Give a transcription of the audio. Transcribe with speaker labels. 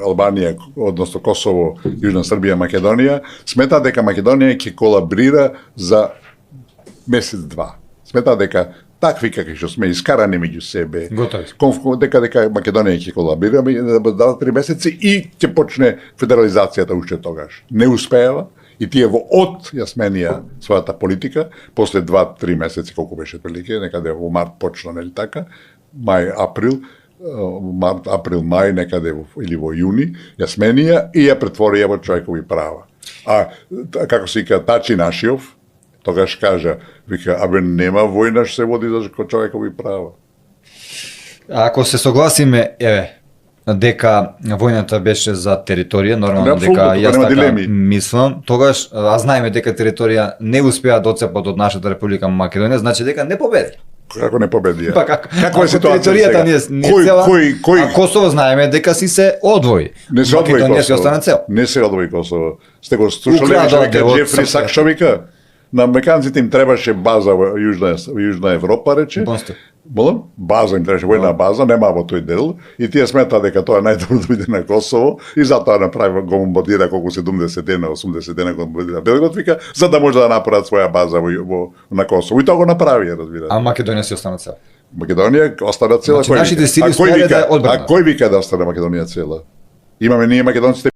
Speaker 1: Албанија, односно Косово, Јужна Србија, Македонија, сметаат дека Македонија ќе колабрира за месец-два. Сметаат дека такви какви што сме искарани меѓу себе, дека Македонија ќе колабира да дадат 3 месеци и ќе почне федерализацијата уште тогаш. Не успеава и тие во ја сменија својата политика после 2-3 месеци, колку беше прилike, некаде во март почна, нели така, мај, април, мај, некаде или во јуни, ја сменија и ја претворија во човекови права. А како се вика Тачи Нашиов, тогаш кажа, вика, абе нема војна што се води за човекови права.
Speaker 2: Ако се согласиме, дека војната беше за територија, нормално дека јас така мислам, тогаш, а знаеме дека територија не успеа да оцепат од нашата Република Македонија, значи дека не победи.
Speaker 1: Како не победи?
Speaker 2: Па како е ситуацијата не цела? А Косово знаеме дека си се одвои.
Speaker 1: Не се одвои
Speaker 2: Косово.
Speaker 1: Не се одвои Косово. Сте го слушале дека Џефри Сакс вика? На американците им требаше база во Јужна Европа, рече. Молам? База им требаше, војна база, нема во тој дел. И тие сметаа дека тоа е најдобро да биде на Косово и затоа направи го бомбардира колку 70 дена, 80 дена го бомбардира Белград, вика, за да може да направат своја база на Косово. И тоа го направија, разбирате.
Speaker 2: А Македонија си остана цела?
Speaker 1: Македонија остана цела.
Speaker 2: Значи нашите сили успеале да одбранат.
Speaker 1: А кој вика да остане Македонија цела? Имаме ние македонците